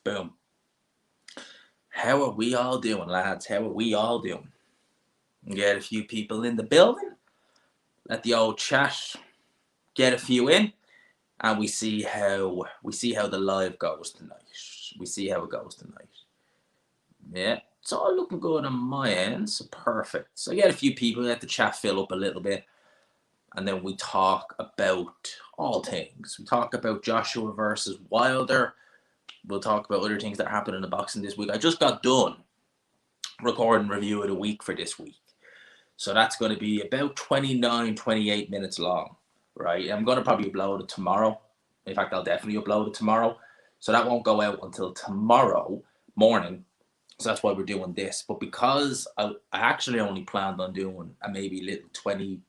Boom. How are we all doing, lads? How are we all doing? Get a few people in the building. Let the old chat get a few in, and we see how the live goes tonight. We see how it goes tonight. Yeah, it's all looking good on my end. So perfect. So I get a few people. Let the chat fill up a little bit, and then we talk about all things. We talk about Joshua versus Wilder. We'll talk about other things that happened in the boxing this week. I just got done recording review of the week for this week. So that's going to be about 29, 28 minutes long, right? I'm going to probably upload it tomorrow. In fact, I'll definitely upload it tomorrow. So that won't go out until tomorrow morning. So that's why we're doing this. But because I actually only planned on doing a maybe little 20,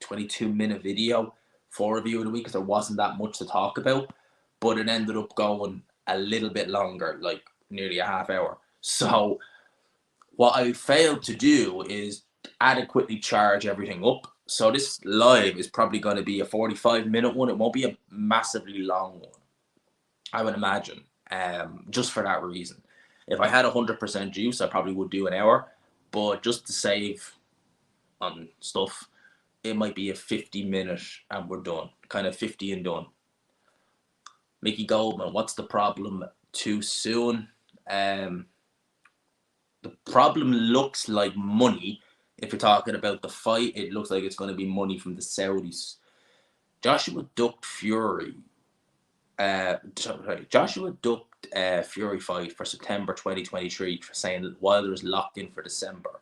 22-minute video for review of the week because there wasn't that much to talk about. But it ended up going a little bit longer, like nearly a half hour. So what I failed to do is adequately charge everything up. So this live is probably going to be a 45-minute one. It won't be a massively long one, I would imagine, just for that reason. If I had 100% juice, I probably would do an hour. But just to save on stuff, it might be a 50-minute and we're done. Kind of 50 and done. Mickey Goldman, what's the problem? Too soon? The problem looks like money. If you're talking about the fight, it looks like it's going to be money from the Saudis. Joshua ducked Fury. Joshua ducked Fury fight for September 2023 for saying that Wilder is locked in for December.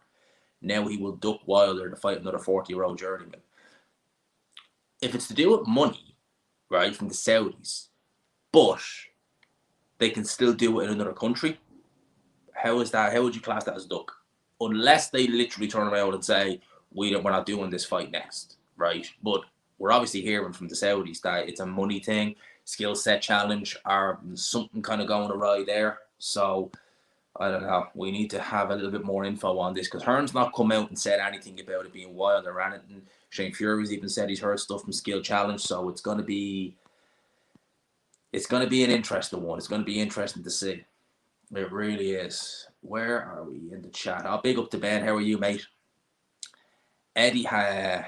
Now he will duck Wilder to fight another 40-year-old journeyman. If it's to do with money, right, from the Saudis, but they can still do it in another country, how is that? How would you class that as a duck? Unless they literally turn around and say, we're not doing this fight next, right? But we're obviously hearing from the Saudis that it's a money thing, skill set challenge, or something kind of going awry there. So, I don't know. We need to have a little bit more info on this because Hearn's not come out and said anything about it being wild or anything. Shane Fury's even said he's heard stuff from Skill Challenge, so it's going to be an interesting one. It's going to be interesting to see. It really is. Where are we in the chat? I'll big up to Ben. How are you, mate? Eddie has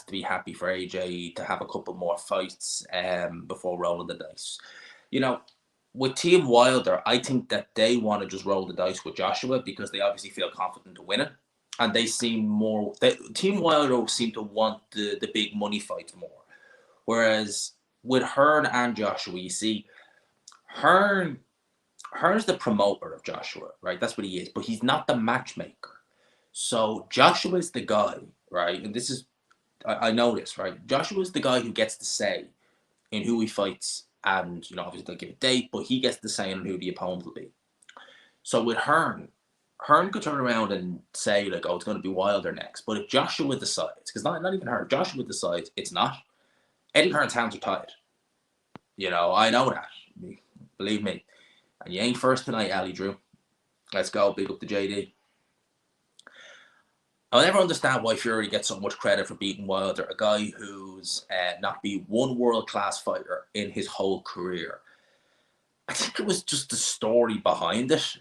to be happy for AJ to have a couple more fights before rolling the dice. You know, with Team Wilder, I think that they want to just roll the dice with Joshua because they obviously feel confident to win it. And they seem more... Team Wilder seem to want the big money fights more. Whereas with Hearn and Joshua, you see, Hearn's the promoter of Joshua, right? That's what he is. But he's not the matchmaker. So Joshua's the guy, right? And this is, I know this, right? Joshua's the guy who gets to say in who he fights. And, you know, obviously they'll give a date, but he gets to say on who the opponent will be. So with Hearn could turn around and say, like, oh, it's going to be Wilder next. But if Joshua decides, because not even Hearn, Joshua decides it's not, Eddie Hearn's hands are tied. You know, I know that. Believe me. And you ain't first tonight, Ali Drew. Let's go. Big up to JD. I'll never understand why Fury gets so much credit for beating Wilder, a guy who's not been one world-class fighter in his whole career. I think it was just the story behind it.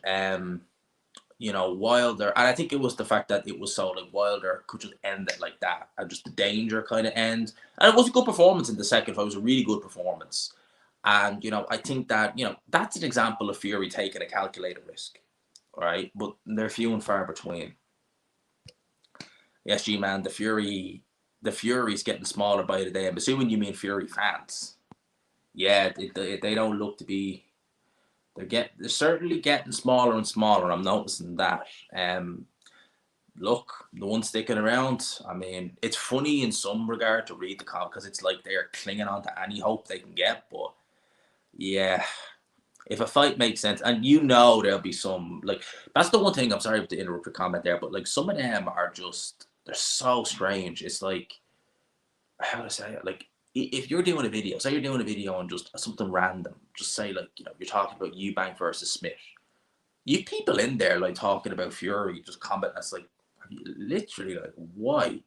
You know, Wilder, and I think it was the fact that it was so like Wilder could just end it like that, and just the danger kind of end. And it was a good performance in the second fight. It was a really good performance. And, you know, I think that, you know, that's an example of Fury taking a calculated risk, right? But they're few and far between. Yes, G-Man, the Fury's getting smaller by the day. I'm assuming you mean Fury fans. Yeah, they don't look to be... They're certainly getting smaller and smaller. I'm noticing that. Look, the one sticking around, I mean, it's funny in some regard to read the comment because it's like they're clinging on to any hope they can get. But, yeah, if a fight makes sense, and you know there'll be some, like, that's the one thing, I'm sorry to interrupt your comment there, but, like, some of them are just... They're so strange. It's like, how to say it? Like, if you're doing a video, say you're doing a video on just something random, just say, like, you know, you're talking about Eubank versus Smith. You people in there, like, talking about Fury, just comment that's like, literally, like, why?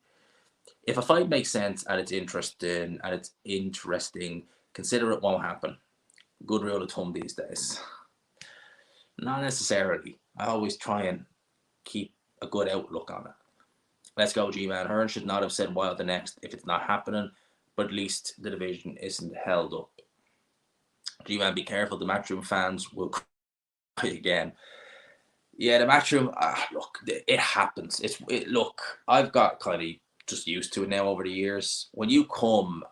If a fight makes sense and it's interesting, consider it won't happen. Good rule of thumb these days. Not necessarily. I always try and keep a good outlook on it. Let's go, G-Man. Hearn should not have said Wilder next if it's not happening, but at least the division isn't held up. G-Man, be careful. The Matchroom fans will cry again. Yeah, the Matchroom, look, it happens. Look, I've got kind of just used to it now over the years. When you come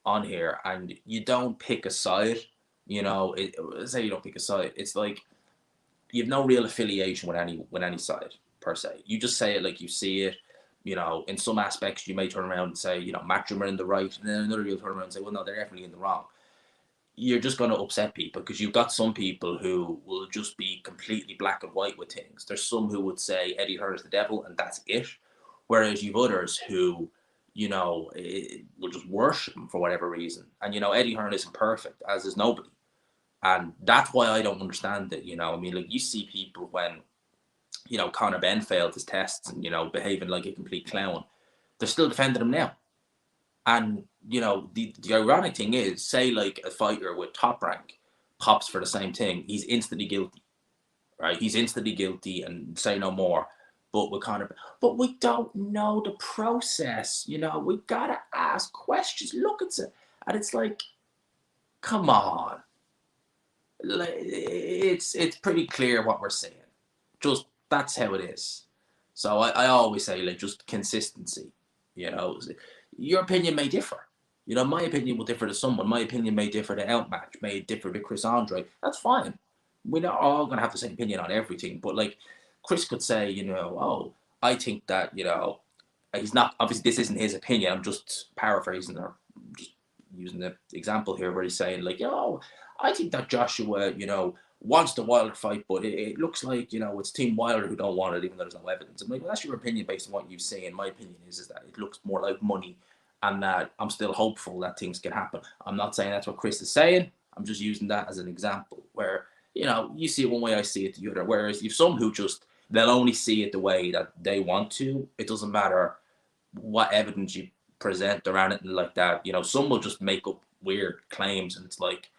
on here and you don't pick a side, say you don't pick a side, it's like you have no real affiliation with any side per se. You just say it like you see it. In some aspects, you may turn around and say, Matchroom are in the right, and then another you'll turn around and say, well, no, they're definitely in the wrong. You're just going to upset people because you've got some people who will just be completely black and white with things. There's some who would say Eddie Hearn is the devil and that's it. Whereas you've others who, will just worship him for whatever reason. And, Eddie Hearn isn't perfect, as is nobody. And that's why I don't understand it. You see people when, Conor Benn failed his tests and, behaving like a complete clown. They're still defending him now. And, the ironic thing is, say like a fighter with top rank pops for the same thing, he's instantly guilty, right? He's instantly guilty and say no more. But with Conor, but we don't know the process, we gotta ask questions, look at it. And it's like, come on. It's pretty clear what we're saying. Just, that's how it is. So I always say, like, just consistency, your opinion may differ. My opinion will differ to someone. My opinion may differ to Outmatch, may differ to Chris Andre. That's fine. We're not all going to have the same opinion on everything. But, like, Chris could say, oh, I think that, he's not, obviously this isn't his opinion. I'm just paraphrasing or just using the example here where he's saying, like, I think that Joshua, wants the Wilder fight, but it looks like, it's Team Wilder who don't want it, even though there's no evidence. I'm like, well, that's your opinion based on what you've seen. My opinion is that it looks more like money and that I'm still hopeful that things can happen. I'm not saying that's what Chris is saying. I'm just using that as an example where, you see it one way, I see it the other. Whereas you've some who just, they'll only see it the way that they want to. It doesn't matter what evidence you present or anything like that. Some will just make up weird claims and it's like,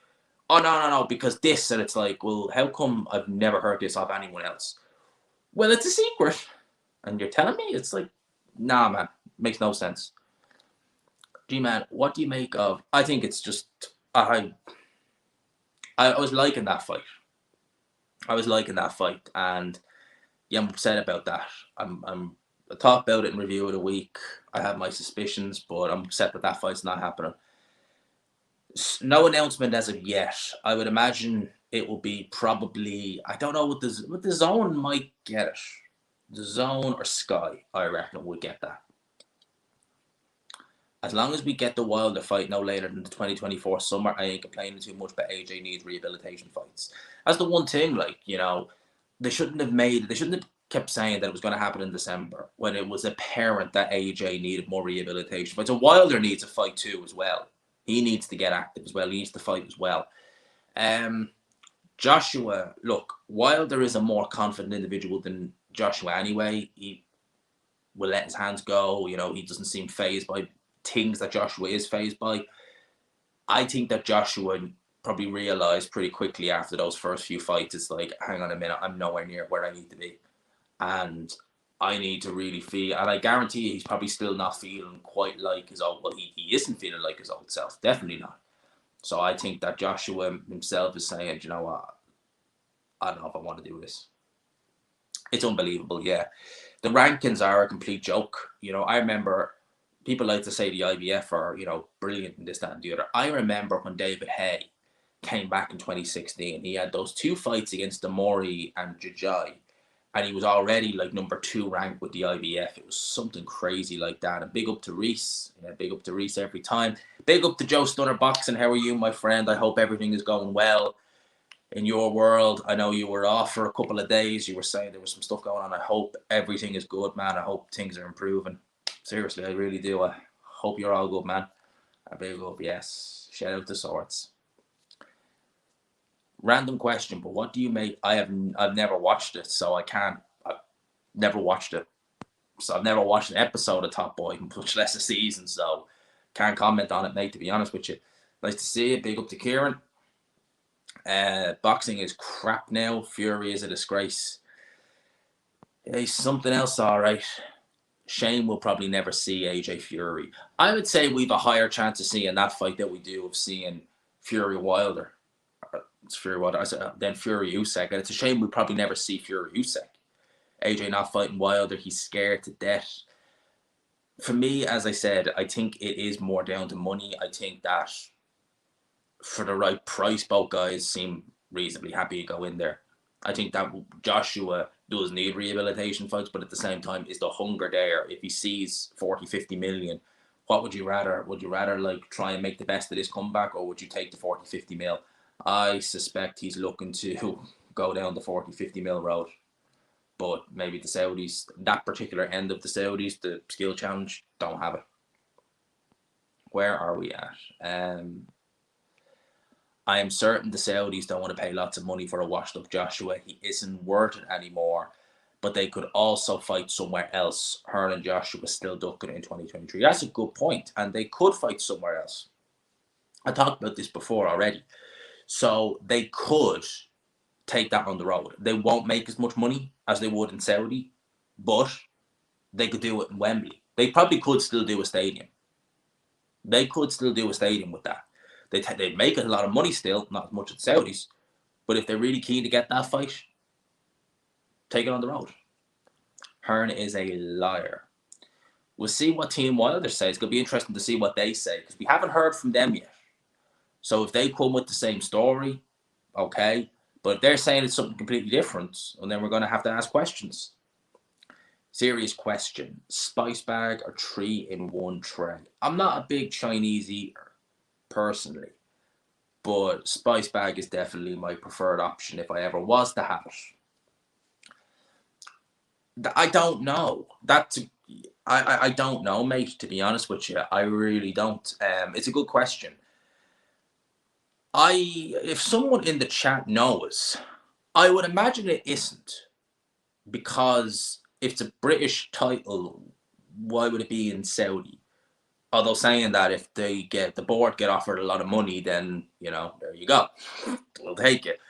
oh, no, because this, and it's like, well, how come I've never heard this of anyone else? Well, it's a secret. And you're telling me? It's like, nah, man, makes no sense. G-Man, what do you make of, I think it's just, I was liking that fight. And yeah, I'm upset about that. I talk about it in review of the week. I have my suspicions, but I'm upset that fight's not happening. No announcement as of yet. I would imagine it will be probably, I don't know what the Zone might get it. The Zone or Sky, I reckon, would get that. As long as we get the Wilder fight no later than the 2024 summer, I ain't complaining too much, but AJ needs rehabilitation fights. That's the one thing, like, they shouldn't have kept saying that it was going to happen in December when it was apparent that AJ needed more rehabilitation fights. So Wilder needs a fight too as well. He needs to get active as well. He needs to fight as well. Joshua, look, Wilder is a more confident individual than Joshua anyway. He will let his hands go. He doesn't seem fazed by things that Joshua is fazed by. I think that Joshua probably realized pretty quickly after those first few fights, it's like, hang on a minute, I'm nowhere near where I need to be. And I need to really feel, and I guarantee he's probably still not feeling quite like his old, well, he isn't feeling like his old self, definitely not. So I think that Joshua himself is saying, you know what, I don't know if I want to do this. It's unbelievable, yeah. The rankings are a complete joke. I remember people like to say the IBF are, brilliant and this, that, and the other. I remember when David Hay came back in 2016, he had those two fights against Demori and Jajai, and he was already like number 2 ranked with the IBF. It was something crazy like that. And big up to Reese. Yeah, big up to Reese every time. Big up to Joe Stunner Boxing. How are you, my friend? I hope everything is going well in your world. I know you were off for a couple of days. You were saying there was some stuff going on. I hope everything is good, man. I hope things are improving. Seriously, I really do. I hope you're all good, man. A big up, yes. Shout out to Swords. Random question, but what do you make? I've never watched it, so I've never watched it. So I've never watched an episode of Top Boy, much less a season, so can't comment on it, mate, to be honest with you. Nice to see you. Big up to Kieran. Boxing is crap now. Fury is a disgrace. He's something else, all right. Shane will probably never see AJ Fury. I would say we've a higher chance of seeing that fight that we do of seeing Fury Wilder. It's Fury Wilder. I said then Fury Usyk, and it's a shame we probably never see Fury Usyk. AJ not fighting Wilder. He's scared to death. For me, as I said, I think it is more down to money. I think that for the right price, both guys seem reasonably happy to go in there. I think that Joshua does need rehabilitation fights, but at the same time, is the hunger there? If he sees 40, 50 million, what would you rather? Would you rather like try and make the best of this comeback, or would you take the 40, 50 mil? I suspect he's looking to go down the 40, 50 mil road. But maybe the Saudis, that particular end of the Saudis, the skill challenge, don't have it. Where are we at? I am certain the Saudis don't want to pay lots of money for a washed up Joshua. He isn't worth it anymore. But they could also fight somewhere else. Hearn and Joshua still ducking it in 2023. That's a good point. And they could fight somewhere else. I talked about this before already. So they could take that on the road. They won't make as much money as they would in Saudi, but they could do it in Wembley. They probably could still do a stadium. They could still do a stadium with that. They'd make a lot of money still, not as much as the Saudis, but if they're really keen to get that fight, take it on the road. Hearn is a liar. We'll see what Team Wilder says. It's going to be interesting to see what they say, because we haven't heard from them yet. So if they come with the same story, okay. But if they're saying it's something completely different, and then we're going to have to ask questions. Serious question. Spice bag or 3-in-1 tray? I'm not a big Chinese eater, personally. But spice bag is definitely my preferred option if I ever was to have it. I don't know. I don't know, mate, to be honest with you. I really don't. It's a good question. If someone in the chat knows, I would imagine it isn't, because if it's a British title, why would it be in Saudi? Although saying that, if the board get offered a lot of money, then there you go, we'll take it.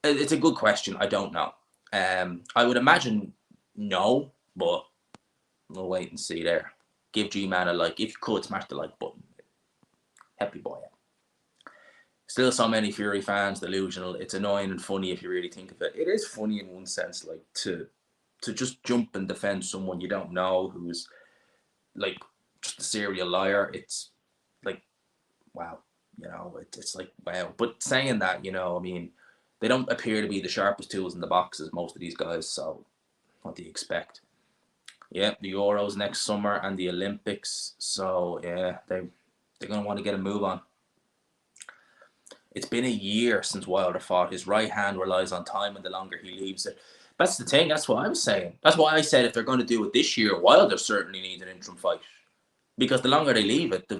It's a good question. I don't know. I would imagine no, but we'll wait and see there. Give G-Man a like. If you could, smash the like button. Happy boy. Still so many Fury fans, delusional. It's annoying and funny if you really think of it. It is funny in one sense, like to just jump and defend someone you don't know who's like just a serial liar. It's like, wow, it's like, wow. But saying that, I mean, they don't appear to be the sharpest tools in the boxes, most of these guys. So what do you expect? Yeah, the Euros next summer and the Olympics. So yeah, they're gonna want to get a move on. It's been a year since Wilder fought. His right hand relies on time, and the longer he leaves it. That's the thing. That's what I was saying. That's why I said if they're going to do it this year, Wilder certainly needs an interim fight. Because the longer they leave it,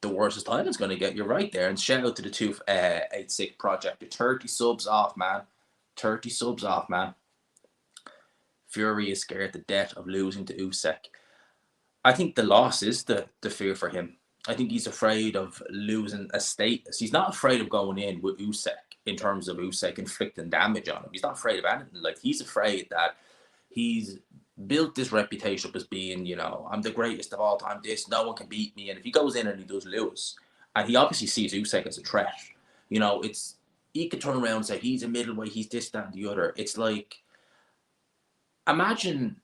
the worse his time is going to get. You're right there. And shout out to the 286 Project. The 30 subs off, man. 30 subs off, man. Fury is scared to death of losing to Usyk. I think the loss is the fear for him. I think he's afraid of losing a status. He's not afraid of going in with Usyk in terms of Usyk inflicting damage on him. He's not afraid of anything. Like, he's afraid that he's built this reputation up as being, I'm the greatest of all time. No one can beat me. And if he goes in and he does lose, and he obviously sees Usyk as a threat, he could turn around and say he's a middleweight, he's this, that, and the other. It's like, imagine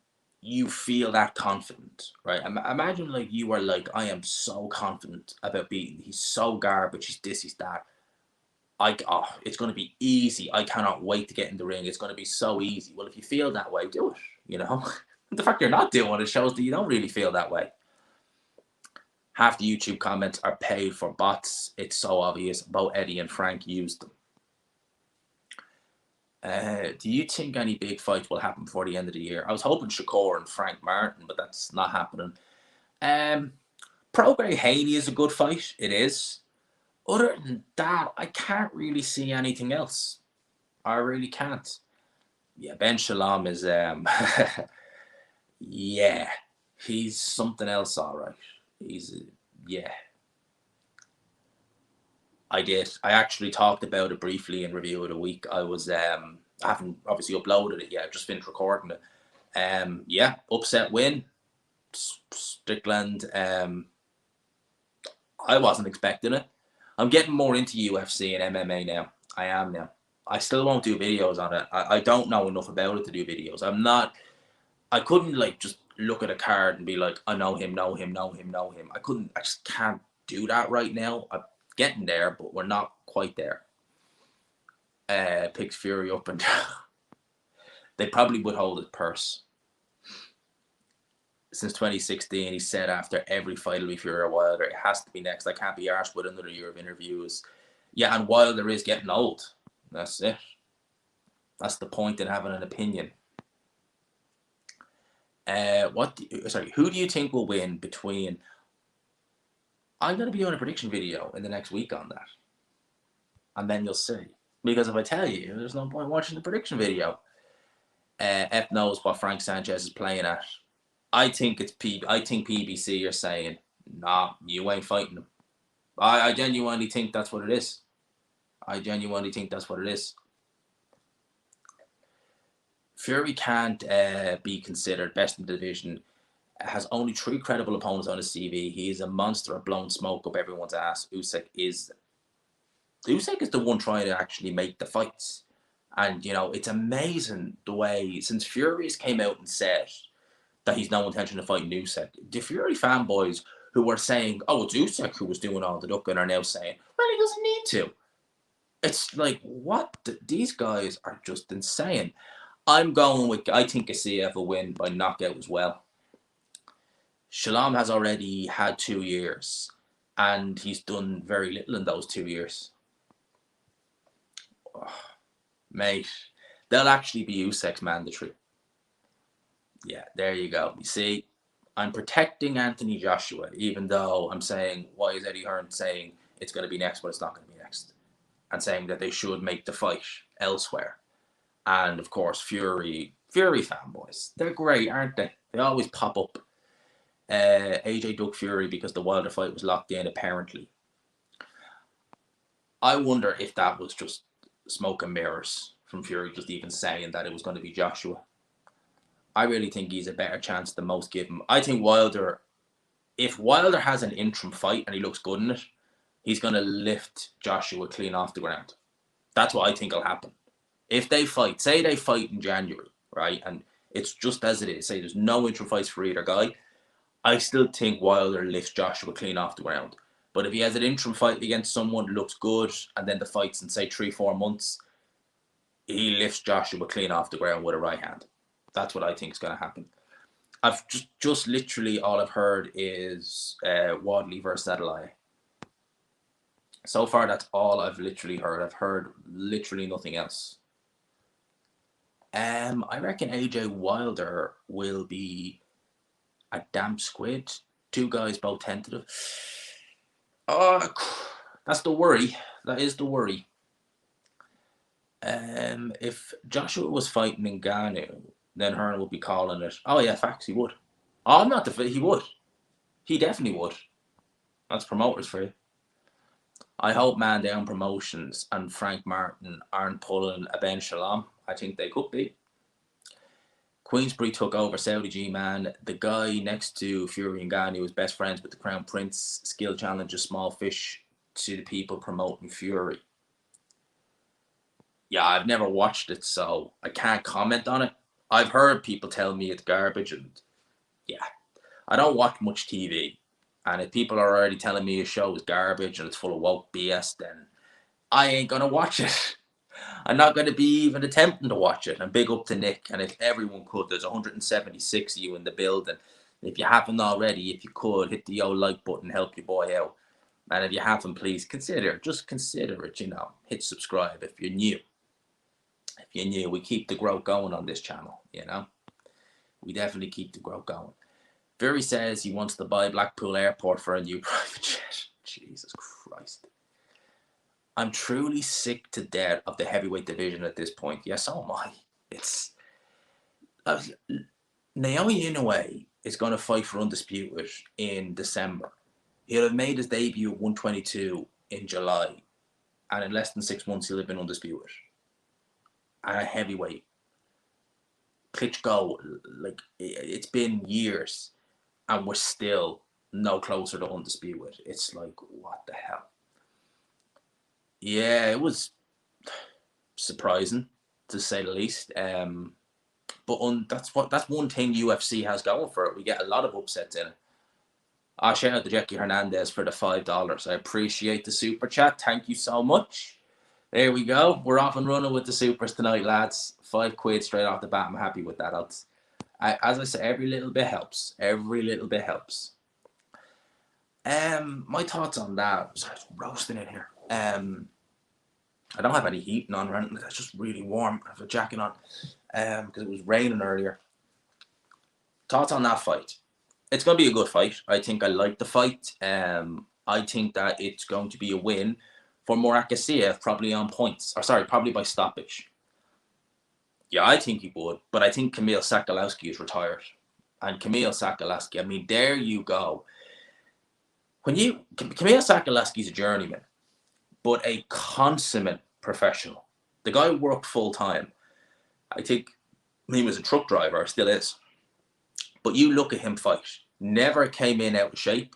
you feel that confident, right? Imagine like you are like, I am so confident about beating. He's so garbage. He's this, he's that. It's going to be easy. I cannot wait to get in the ring. It's going to be so easy. Well, if you feel that way, do it. The fact you're not doing it shows that you don't really feel that way. Half the YouTube comments are paid for bots. It's so obvious. Both Eddie and Frank used them. Do you think any big fights will happen before the end of the year? I was hoping Shakur and Frank Martin, but that's not happening. Prograis Haney is a good fight. It is. Other than that, I can't really see anything else. I really can't. Yeah, Ben Shalom is yeah, he's something else, all right. He's yeah. I did. I actually talked about it briefly in Review of the Week. I haven't obviously uploaded it yet. Just finished recording it. Yeah, upset win. Strickland. I wasn't expecting it. I'm getting more into UFC and MMA now. I am now. I still won't do videos on it. I don't know enough about it to do videos. I couldn't like just look at a card and be like, I know him, know him, know him, know him. I just can't do that right now. I'm getting there, but we're not quite there. Picks Fury up and they probably would hold his purse. Since 2016, he said after every fight will be Fury or Wilder. It has to be next. I can't be arsed with another year of interviews. Yeah, and Wilder is getting old. That's it. That's the point in having an opinion. Who do you think will win between? I'm going to be doing a prediction video in the next week on that, and then you'll see. Because if I tell you, there's no point watching the prediction video. F knows what Frank Sanchez is playing at. I think PBC are saying, nah, you ain't fighting him. I genuinely think that's what it is. Fury can't be considered best in the division. Has only 3 credible opponents on his CV. He is a monster of blowing smoke up everyone's ass. Usyk is the one trying to actually make the fights. And, it's amazing the way, since Fury's came out and said that he's no intention of fighting Usyk, the Fury fanboys who were saying, oh, it's Usyk who was doing all the ducking are now saying, well, he doesn't need to. It's like, what? These guys are just insane. I think Gassiev will win by knockout as well. Shalom has already had 2 years, and he's done very little in those 2 years. Oh, mate, they'll actually be Usyk's mandatory. Yeah, there you go. You see, I'm protecting Anthony Joshua, even though I'm saying, why is Eddie Hearn saying it's going to be next, but it's not going to be next? And saying that they should make the fight elsewhere. And, of course, Fury fanboys. They're great, aren't they? They always pop up. AJ Duck Fury because the Wilder fight was locked in, apparently. I wonder if that was just smoke and mirrors from Fury just even saying that it was going to be Joshua. I really think he's a better chance than most give him. I think if Wilder has an interim fight and he looks good in it, he's going to lift Joshua clean off the ground. That's what I think will happen. If they fight, say they fight in January, right, and it's just as it is, say there's no interim fights for either guy, I still think Wilder lifts Joshua clean off the ground. But if he has an interim fight against someone who looks good, and then the fight's in, say, 3-4 months, he lifts Joshua clean off the ground with a right hand. That's what I think is going to happen. I've just literally all I've heard is Wadley versus Adelaya. So far, that's all I've literally heard. I've heard literally nothing else. I reckon AJ Wilder will be a damp squid. 2 guys both tentative. Oh, that's the worry. That is the worry. If Joshua was fighting Ngannou, then Hearn would be calling it. Oh yeah, facts, he would. Oh, not the he would. He definitely would. That's promoters for you. I hope Man Down Promotions and Frank Martin aren't pulling a Ben Shalom. I think they could be. Queensbury took over Saudi G-Man. The guy next to Fury and Ngannou was best friends with the Crown Prince. Skill challenge a small fish to the people promoting Fury. Yeah, I've never watched it, so I can't comment on it. I've heard people tell me it's garbage, and yeah, I don't watch much TV. And if people are already telling me a show is garbage and it's full of woke BS, then I ain't going to watch it. I'm not going to be even attempting to watch it. And big up to Nick. And if everyone could, there's 176 of you in the building. If you haven't already, if you could, hit the old like button, help your boy out. And if you haven't, please consider it, hit subscribe if you're new. If you're new, we keep the growth going on this channel, We definitely keep the growth going. Fury says he wants to buy Blackpool Airport for a new private jet. Jesus Christ. I'm truly sick to death of the heavyweight division at this point. Yes, so am I. Naomi Inoue is going to fight for Undisputed in December. He'll have made his debut at 122 in July. and in less than 6 months he'll have been undisputed. And a heavyweight. Klitschko, like, it's been years, and we're still no closer to undisputed. It's like, what the hell? Yeah, it was surprising, to say the least. But that's one thing UFC has going for it. We get a lot of upsets in it. I shout out to Jackie Hernandez for the $5. I appreciate the super chat. Thank you so much. There we go. We're off and running with the supers tonight, lads. £5 straight off the bat. I'm happy with that. As I say, every little bit helps. Every little bit helps. My thoughts on that. Sorry, it's roasting in here. I don't have any heating on or anything. It's just really warm. I have a jacket on because it was raining earlier. Thoughts on that fight? It's going to be a good fight. I think I like the fight. I think that it's going to be a win for Murat Gassiev, probably on points. Or sorry, probably by stoppage. Yeah, I think he would. But I think Kamil Sakalowski is retired. And Kamil Sakalowski, I mean, there you go. Kamil Sakalowski's a journeyman, but a consummate professional. The guy worked full time. I think he was a truck driver, still is. But you look at him fight. Never came in out of shape.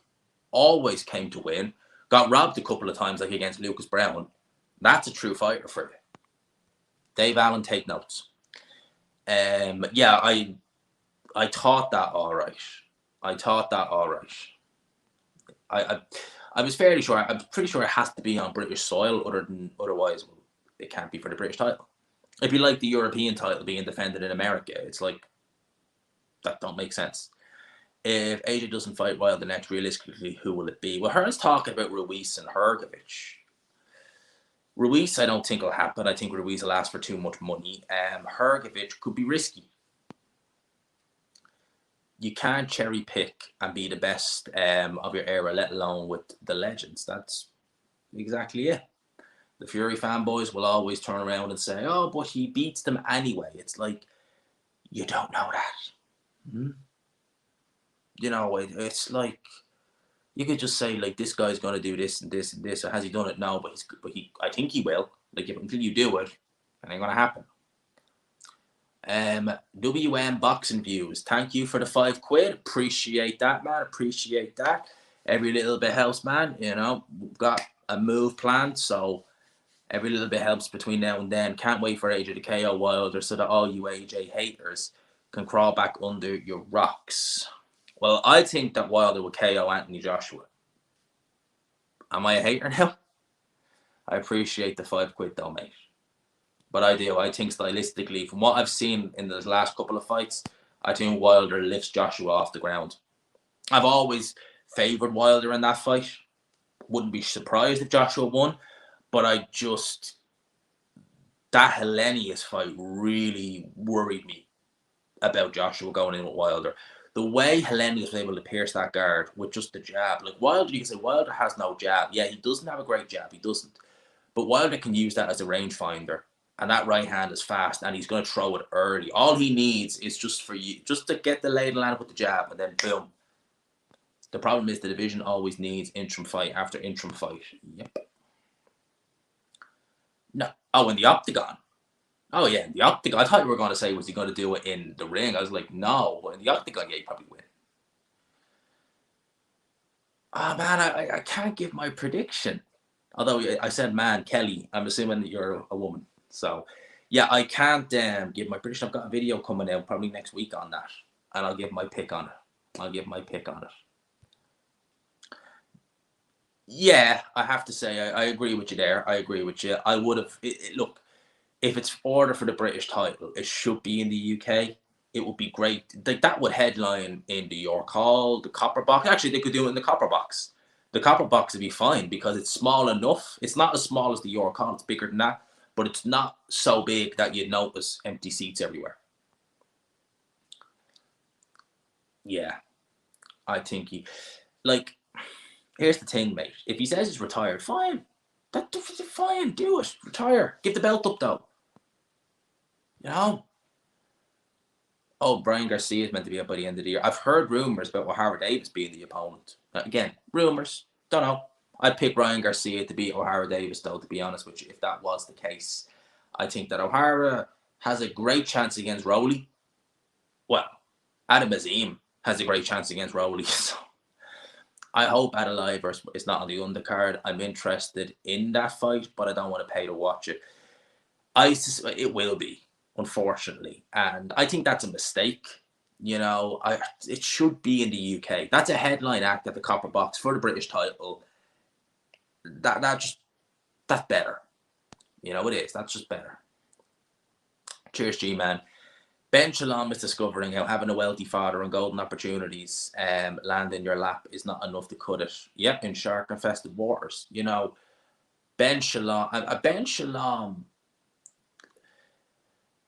Always came to win. Got robbed a couple of times, like against Lucas Brown. That's a true fighter for you. Dave Allen, take notes. Yeah, I thought that all right. I was fairly sure. I'm pretty sure it has to be on British soil. Otherwise, it can't be for the British title. It'd be like the European title being defended in America. It's like, that don't make sense. If AJ doesn't fight Wilder next, realistically, who will it be? Well, Hearn's talking about Ruiz and Hrgovic. Ruiz, I don't think will happen. I think Ruiz will ask for too much money. Hrgovic could be risky. You can't cherry pick and be the best of your era, let alone with the legends. That's exactly it. The Fury fanboys will always turn around and say, oh, but he beats them anyway. It's like, you don't know that. Mm-hmm. You know, it's like, you could just say, like, this guy's going to do this and this and this. Or has he done it? No, but I think he will. Like, until you do it, it ain't going to happen. WM Boxing Views, thank you for the £5. Appreciate that, man. Appreciate that. Every little bit helps, man. You know, we've got a move planned, so every little bit helps between now and then. Can't wait for AJ to KO Wilder so that all you AJ haters can crawl back under your rocks. Well, I think that Wilder will KO Anthony Joshua. Am I a hater now? I appreciate the £5 though, mate. But I do. I think stylistically, from what I've seen in the last couple of fights, I think Wilder lifts Joshua off the ground. I've always favoured Wilder in that fight. Wouldn't be surprised if Joshua won. But that Hellenius fight really worried me about Joshua going in with Wilder. The way Hellenius was able to pierce that guard with just the jab. Like Wilder, you can say Wilder has no jab. Yeah, he doesn't have a great jab. He doesn't. But Wilder can use that as a rangefinder. And that right hand is fast, and he's going to throw it early. All he needs is just to get the lay of the land with the jab, and then boom. The problem is the division always needs interim fight after interim fight. Yep. No. Oh, in the octagon. Oh, yeah, in the octagon. I thought you were going to say, was he going to do it in the ring? I was like, no. But in the octagon, yeah, he'd probably win. Oh, man, I can't give my prediction. Although I said, man, Kelly, I'm assuming that you're a woman. So, yeah, I can't give my prediction. I've got a video coming out probably next week on that. And I'll give my pick on it. Yeah, I have to say, I agree with you there. I agree with you. I would have... Look, if it's order for the British title, it should be in the UK. It would be great. That would headline in the York Hall, the Copper Box. Actually, they could do it in the Copper Box. The Copper Box would be fine because it's small enough. It's not as small as the York Hall. It's bigger than that. But it's not so big that you'd notice empty seats everywhere. Yeah. I think here's the thing, mate. If he says he's retired, fine. Fine, do it. Retire. Give the belt up, though. You know? Oh, Brian Garcia is meant to be up by the end of the year. I've heard rumours about Howard Davis being the opponent. Again, rumours. Don't know. I'd pick Ryan Garcia to beat O'Hara Davis, though, to be honest with you, if that was the case. I think that O'Hara has a great chance against Rowley. Well, Adam Azim has a great chance against Rowley. So I hope Adelaide is not on the undercard. I'm interested in that fight, but I don't want to pay to watch it. It will be, unfortunately, and I think that's a mistake. It should be in the UK. That's a headline act at the Copper Box for the British title. That's better. It is. That's just better. Cheers, G-Man. Ben Shalom is discovering how having a wealthy father and golden opportunities land in your lap is not enough to cut it. Yep, in shark-infested waters. Ben Shalom,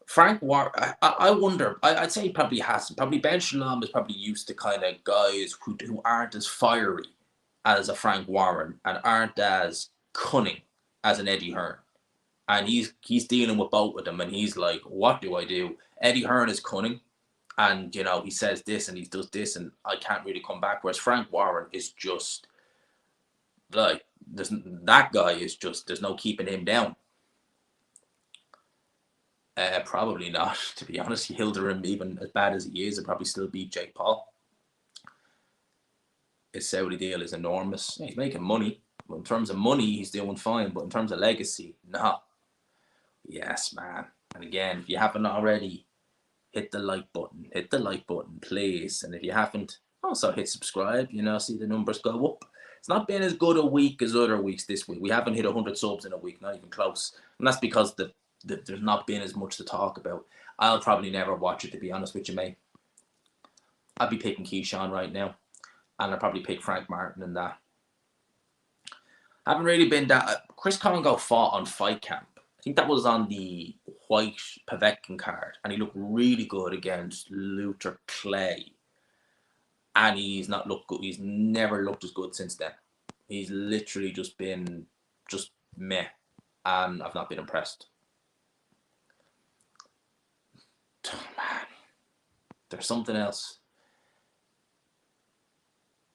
Frank War. I wonder. I'd say he probably hasn't. Probably Ben Shalom is probably used to kind of guys who aren't as fiery as a Frank Warren and aren't as cunning as an Eddie Hearn. And he's dealing with both of them, and he's like, what do I do? Eddie Hearn is cunning, and he says this and he does this, and I can't really come back. Whereas Frank Warren is just like, that guy is just, there's no keeping him down. Probably not, to be honest. Hilderim, even as bad as he is, would probably still beat Jake Paul. His Saudi deal is enormous. He's making money. In terms of money, he's doing fine, but in terms of legacy, no. Yes, man. And again, if you haven't already, hit the like button. Hit the like button, please. And if you haven't, also hit subscribe. See the numbers go up. It's not been as good a week as other weeks this week. We haven't hit 100 subs in a week, not even close. And that's because there's not been as much to talk about. I'll probably never watch it, to be honest with you, mate. I'd be picking Keyshawn right now. And I'd probably pick Frank Martin in that. Haven't really been that. Chris Congo fought on Fight Camp. I think that was on the White Povetkin card, and he looked really good against Luther Clay. And he's not looked good. He's never looked as good since then. He's literally just been meh, and I've not been impressed. Oh, man, there's something else.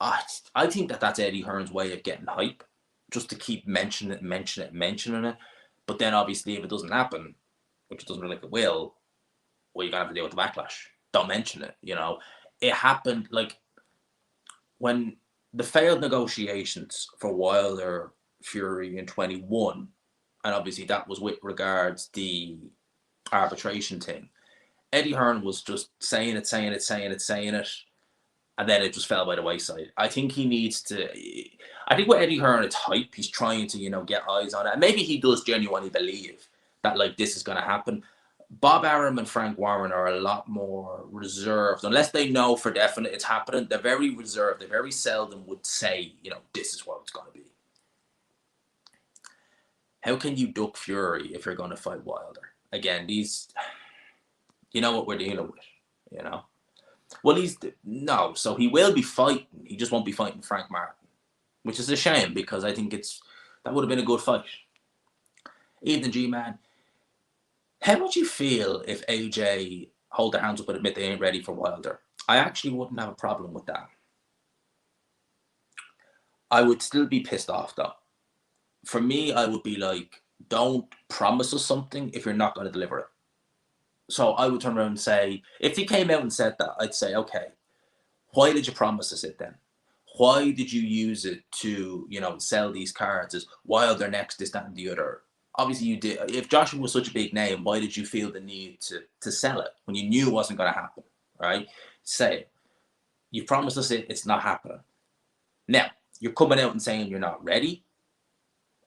I think that's Eddie Hearn's way of getting hype, just to keep mentioning it. But then obviously if it doesn't happen, which it doesn't look like it will, well, you're going to have to deal with the backlash. Don't mention it, It happened like when the failed negotiations for Wilder Fury in 21, and obviously that was with regards the arbitration thing. Eddie Hearn was just saying it, and then it just fell by the wayside. I think he needs to. I think with Eddie Hearn, it's hype. He's trying to, get eyes on it. And maybe he does genuinely believe that, like, this is going to happen. Bob Arum and Frank Warren are a lot more reserved. Unless they know for definite it's happening, they're very reserved. They very seldom would say, this is what it's going to be. How can you duck Fury if you're going to fight Wilder? Again, you know what we're dealing with, Well, so he will be fighting. He just won't be fighting Frank Martin, which is a shame because I think that would have been a good fight. Evening, G-Man. How would you feel if AJ hold their hands up and admit they ain't ready for Wilder? I actually wouldn't have a problem with that. I would still be pissed off, though. For me, I would be like, don't promise us something if you're not going to deliver it. So I would turn around and say, if he came out and said that, I'd say, okay, why did you promise us it then? Why did you use it to, sell these cards as Wilder next, this, that, and the other? Obviously you did. If Joshua was such a big name, why did you feel the need to sell it when you knew it wasn't going to happen, right? Say it. You promised us it, it's not happening. Now, you're coming out and saying you're not ready.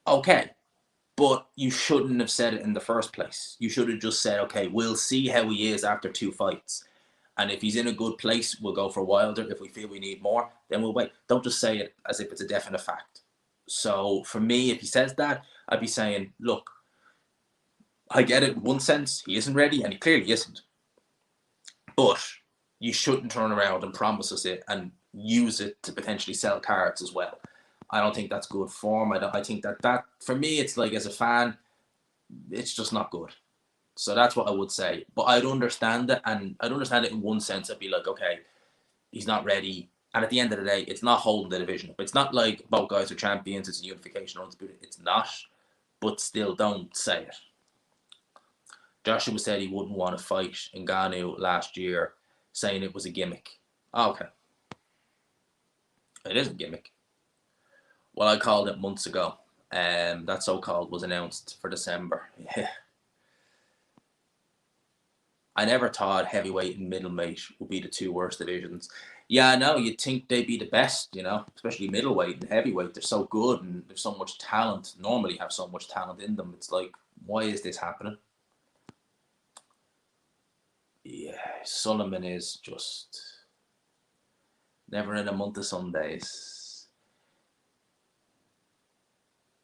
Okay. But you shouldn't have said it in the first place. You should have just said, okay, we'll see how he is after 2 fights. And if he's in a good place, we'll go for Wilder. If we feel we need more, then we'll wait. Don't just say it as if it's a definite fact. So for me, if he says that, I'd be saying, look, I get it in one sense. He isn't ready, and he clearly isn't. But you shouldn't turn around and promise us it and use it to potentially sell cards as well. I don't think that's good form. I think that for me, it's like, as a fan, it's just not good. So that's what I would say. But I'd understand it, and I'd understand it in one sense. I'd be like, okay, he's not ready, And at the end of the day, it's not holding the division up. It's not like both guys are champions. It's a unification. It's not. But still, don't say it. Joshua said he wouldn't want to fight Ngannou last year, saying it was a gimmick. Okay. It is a gimmick. Well, I called it months ago. That so-called was announced for December. Yeah. I never thought heavyweight and middleweight would be the two worst divisions. Yeah, I know. You'd think they'd be the best, especially middleweight and heavyweight. They're so good and there's so much talent. Normally have so much talent in them. It's like, why is this happening? Yeah, Sullivan is just never in a month of Sundays.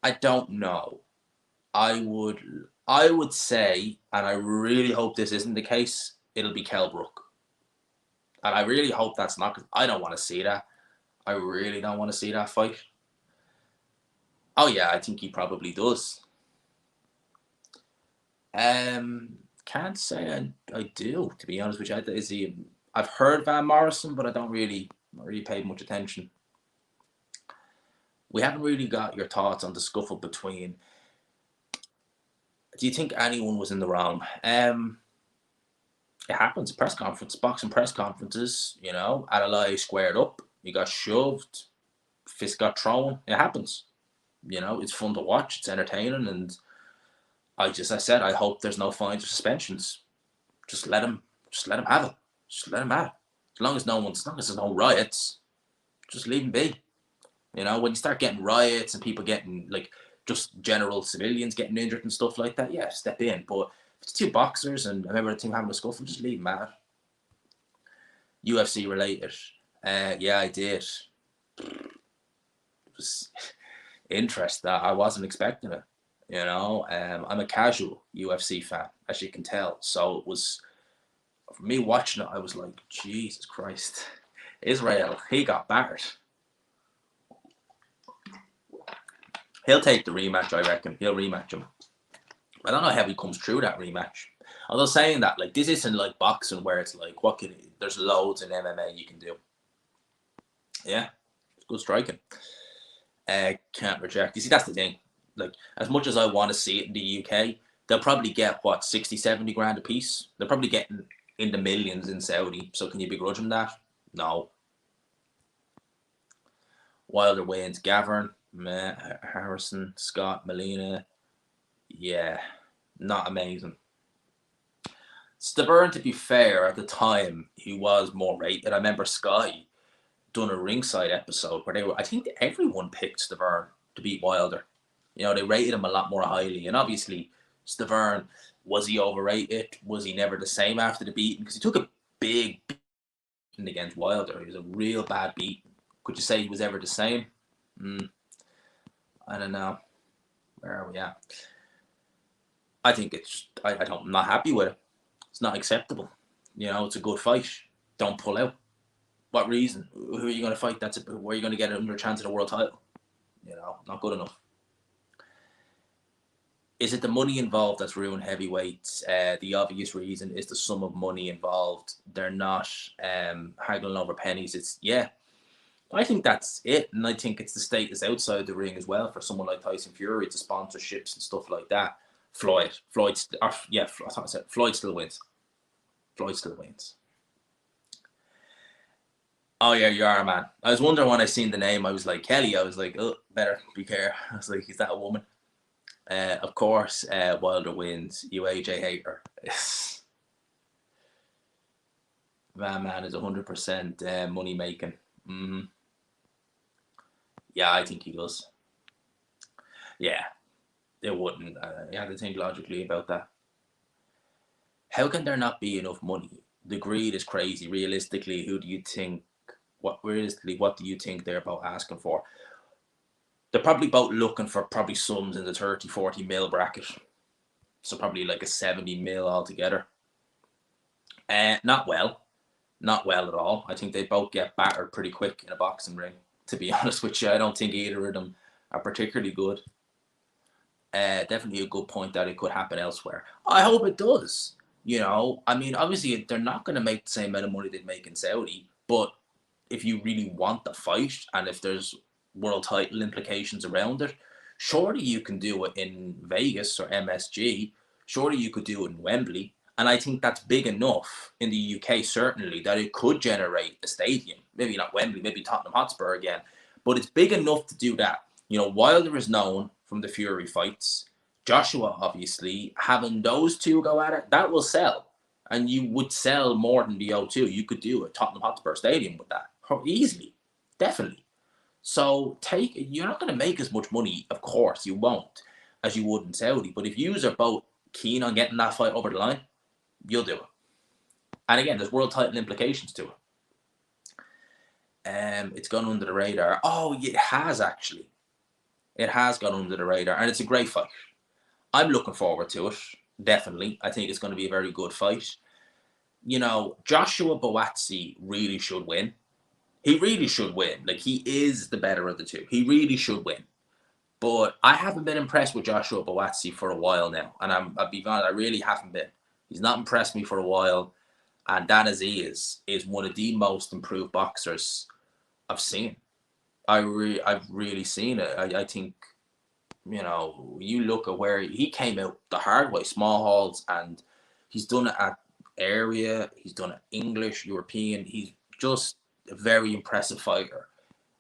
I don't know. I would say, and I really hope this isn't the case, it'll be Kell Brook. And I really hope that's not, because I don't want to see that. I really don't want to see that fight. Oh yeah, I think he probably does. Can't say I do, to be honest with you. I've heard Van Morrison, but I don't really paid much attention. We haven't really got your thoughts on the scuffle between. Do you think anyone was in the wrong? It happens. Boxing press conferences, Adelaide squared up. You got shoved. Fist got thrown. It happens. It's fun to watch. It's entertaining. And I said, I hope there's no fines or suspensions. Just let them have it. Just let them have it. As long as there's no riots, just leave them be. When you start getting riots and people getting, like, just general civilians getting injured and stuff like that, yeah, step in. But if it's two boxers and I remember the team having a scuffle, just leave them at it. UFC related. Yeah, I did. It was interesting. I wasn't expecting it. I'm a casual UFC fan, as you can tell. So it was, for me watching it, I was like, Jesus Christ. Israel, he got battered. He'll take the rematch, I reckon. He'll rematch him. I don't know how he comes through that rematch. Although saying that, like, this isn't like boxing where it's like, there's loads in MMA you can do. Yeah, it's good striking. Can't reject. You see, that's the thing. Like, as much as I want to see it in the UK, they'll probably get, 60, 70 grand a piece? They're probably getting in the millions in Saudi. So can you begrudge them that? No. Wilder wins. Gavin, Harrison, Scott, Molina. Yeah, not amazing. Stavern, to be fair, at the time, he was more rated. I remember Sky done a ringside episode where I think everyone picked Stavern to beat Wilder. They rated him a lot more highly. And obviously, Stavern, was he overrated? Was he never the same after the beating? Because he took a big beating against Wilder. He was a real bad beating. Could you say he was ever the same? I don't know. Where are we at? I think I'm not happy with it. It's not acceptable. It's a good fight. Don't pull out. What reason? Who are you going to fight? Where are you going to get another chance at a world title? Not good enough. Is it the money involved that's ruined heavyweights? The obvious reason is the sum of money involved. They're not haggling over pennies. I think that's it. And I think it's the status outside the ring as well for someone like Tyson Fury. It's the sponsorships and stuff like that. Floyd still wins. Floyd still wins. Oh yeah, you are, man. I was wondering when I seen the name, I was like, Kelly, I was like, oh, better be careful. I was like, is that a woman? Of course, Wilder wins. You AJ hater. Man is 100% money making. Yeah, I think he does. Yeah, it wouldn't. You have to think logically about that. How can there not be enough money? The greed is crazy. Realistically, what do you think they're about asking for? They're probably about looking for probably sums in the 30, 40 mil bracket. So probably like a 70 mil altogether. Not well at all. I think they both get battered pretty quick in a boxing ring. To be honest with you, I don't think either of them are particularly good. Definitely a good point that it could happen elsewhere. I hope it does. Obviously they're not going to make the same amount of money they'd make in Saudi, but if you really want the fight and if there's world title implications around it, surely you can do it in Vegas or MSG. Surely you could do it in Wembley. And I think that's big enough in the UK, certainly, that it could generate a stadium. Maybe not Wembley, maybe Tottenham Hotspur again. But it's big enough to do that. You know, Wilder is known from the Fury fights. Joshua, obviously, having those two go at it, that will sell. And you would sell more than the O2. You could do a Tottenham Hotspur Stadium with that easily, definitely. So you're not going to make as much money, of course, you won't, as you would in Saudi. But if you are both keen on getting that fight over the line, you'll do it. And again, there's world title implications to it. It's gone under the radar. Oh, it has actually. It has gone under the radar, and it's a great fight. I'm looking forward to it, definitely. I think it's going to be a very good fight. You know, Joshua Buatsi really should win. He really should win. Like, he is the better of the two. He really should win. But I haven't been impressed with Joshua Buatsi for a while now. And I'll be honest, I really haven't been. He's not impressed me for a while. And that as he is one of the most improved boxers I've seen. I've really seen it. I think, you know, you look at where he came out the hard way, small halls, and he's done it at area, he's done it English, European. He's just a very impressive fighter,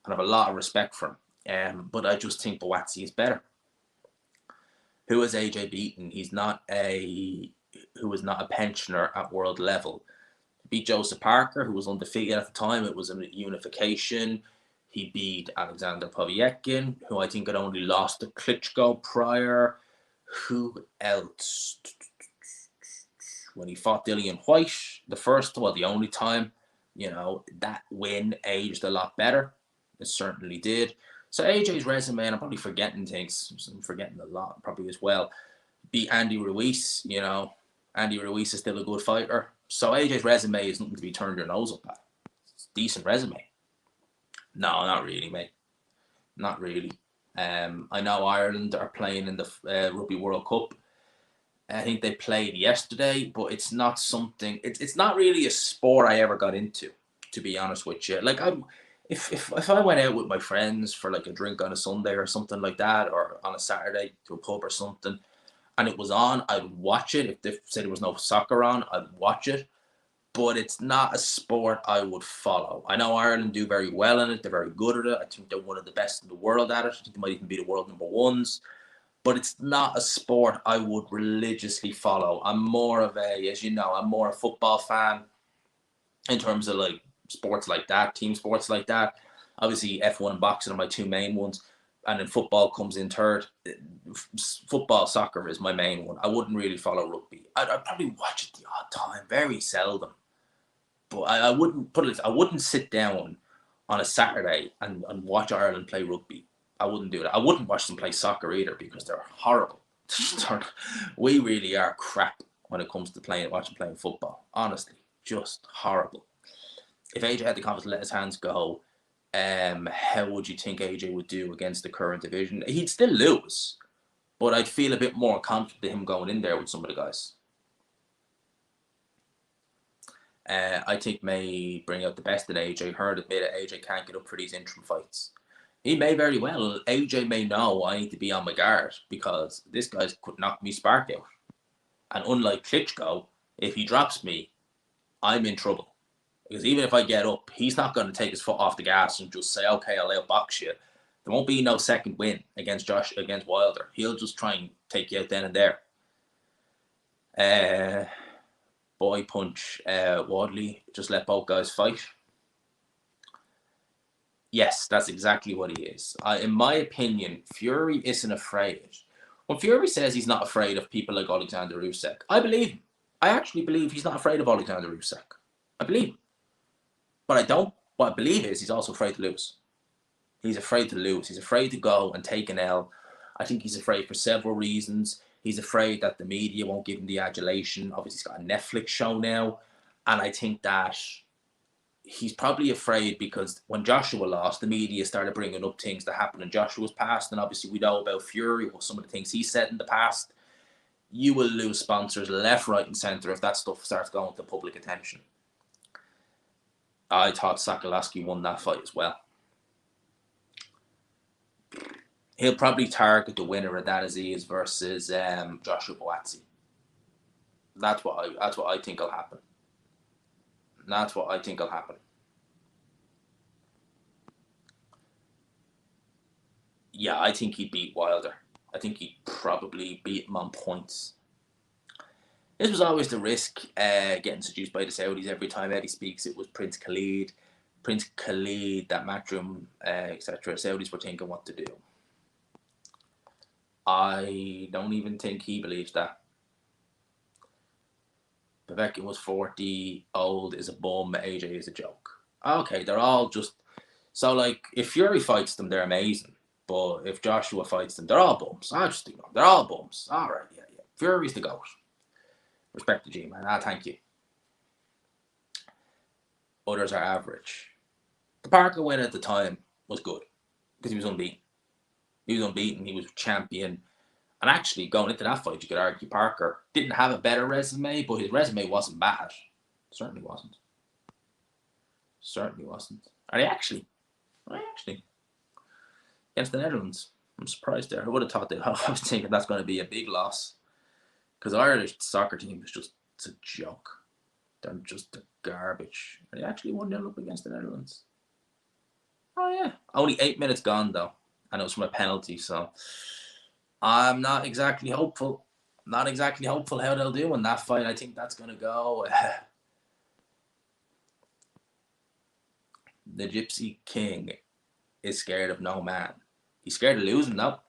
and I have a lot of respect for him. But I just think Buatsi is better. Who has AJ beaten? He's not who is not a pensioner at world level. He beat Joseph Parker, who was undefeated at the time. It was a unification. He beat Alexander Povetkin, who I think had only lost to Klitschko prior. Who else? When he fought Dillian White, the only time, you know, that win aged a lot better. It certainly did. So AJ's resume, and I'm probably forgetting things. I'm forgetting a lot probably as well. Beat Andy Ruiz, you know. Andy Ruiz is still a good fighter. So AJ's resume is nothing to be turned your nose up at. It's a decent resume. No, not really, mate. Not really. I know Ireland are playing in the Rugby World Cup. I think they played yesterday, but it's not something. It's not really a sport I ever got into, to be honest with you. Like if I went out with my friends for like a drink on a Sunday or something like that, or on a Saturday to a pub or something, and it was on, I'd watch it. If they said there was no soccer on, I'd watch it. But it's not a sport I would follow. I know Ireland do very well in it. They're very good at it. I think they're one of the best in the world at it. I think they might even be the world number ones. But it's not a sport I would religiously follow. I'm more of as you know, I'm more a football fan in terms of like sports like that, team sports like that. Obviously, F1 and boxing are my two main ones. And then football comes in third. Football, soccer is my main one. I wouldn't really follow rugby. I'd probably watch it the odd time, very seldom. But I wouldn't put it. I wouldn't sit down on a Saturday and watch Ireland play rugby. I wouldn't do that. I wouldn't watch them play soccer either because they're horrible. We really are crap when it comes to watching playing football. Honestly, just horrible. If AJ had the confidence to let his hands go, how would you think AJ would do against the current division? He'd still lose, but I'd feel a bit more confident in him going in there with some of the guys. I think may bring out the best in AJ. Heard admitted AJ can't get up for these interim fights. He may very well. AJ may know I need to be on my guard because this guy could knock me spark out. And unlike Klitschko, if he drops me, I'm in trouble. Because even if I get up, he's not going to take his foot off the gas and just say, okay, I'll outbox you. There won't be no second win against Wilder. He'll just try and take you out then and there. Boy punch Wadley, just let both guys fight. Yes, that's exactly what he is. In my opinion, Fury isn't afraid. When Fury says he's not afraid of people like Alexander Usyk, I believe him. I actually believe he's not afraid of Alexander Usyk. I believe him. But I don't. What I believe is he's also afraid to lose. He's afraid to lose. He's afraid to go and take an L. I think he's afraid for several reasons. He's afraid that the media won't give him the adulation. Obviously, he's got a Netflix show now. And I think that he's probably afraid because when Joshua lost, the media started bringing up things that happened in Joshua's past. And obviously, we know about Fury, or some of the things he said in the past. You will lose sponsors left, right, and centre if that stuff starts going to public attention. I thought Sokolowski won that fight as well. He'll probably target the winner of that Aziz versus Joshua Buatsi. That's what I think will happen. That's what I think will happen. Yeah, I think he'd beat Wilder. I think he'd probably beat him on points. This was always the risk, getting seduced by the Saudis. Every time Eddie speaks, it was Prince Khalid, that Matchroom, etc. Saudis were thinking what to do. I don't even think he believes that. Povetkin was 40, old is a bum, AJ is a joke. Okay, they're all just... So, like, if Fury fights them, they're amazing. But if Joshua fights them, they're all bums. I just think they're all bums. All right, yeah. Fury's the GOAT. Respect the G, man. Thank you. Others are average. The Parker win at the time was good because he was unbeaten. He was champion. And actually, going into that fight, you could argue Parker didn't have a better resume, but his resume wasn't bad. Certainly wasn't. Are they actually? Against the Netherlands. I'm surprised there. I would have thought that. I was thinking that's going to be a big loss. Because Irish soccer team is just a joke. They're just garbage. Are they actually 1-0 up against the Netherlands? Oh, yeah. Only 8 minutes gone, though. And it was from a penalty, so... I'm not exactly hopeful. How they'll do in that fight. I think that's going to go. The Gypsy King is scared of no man. He's scared of losing, though.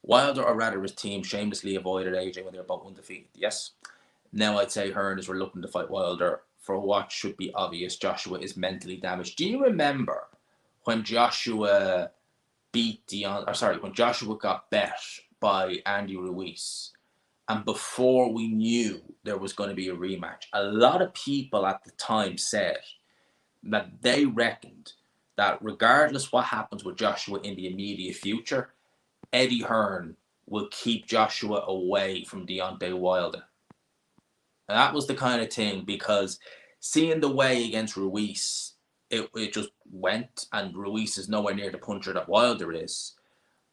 Wilder, or rather his team, shamelessly avoided AJ when they were both undefeated. Yes. Now I'd say Hearn is reluctant to fight Wilder for what should be obvious. Joshua is mentally damaged. Do you remember when Joshua when Joshua got bet by Andy Ruiz, and before we knew there was going to be a rematch, a lot of people at the time said that they reckoned that regardless what happens with Joshua in the immediate future, Eddie Hearn will keep Joshua away from Deontay Wilder. And that was the kind of thing, because seeing the way against Ruiz, it just went, and Ruiz is nowhere near the puncher that Wilder is.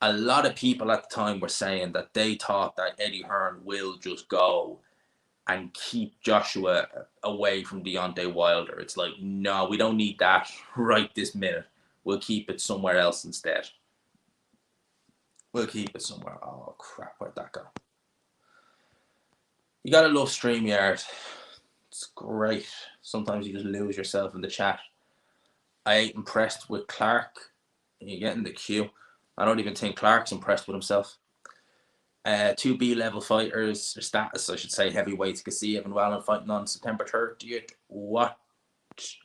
A lot of people at the time were saying that they thought that Eddie Hearn will just go and keep Joshua away from Deontay Wilder. It's like, no, we don't need that right this minute. We'll keep it somewhere else instead. Oh, crap, where'd that go? You gotta love StreamYard. It's great. Sometimes you just lose yourself in the chat. I ain't impressed with Clark. You get in the queue. I don't even think Clark's impressed with himself. 2 B-level fighters, or status, I should say, heavyweights, Gassiev and Wallin fighting on September 30th. Where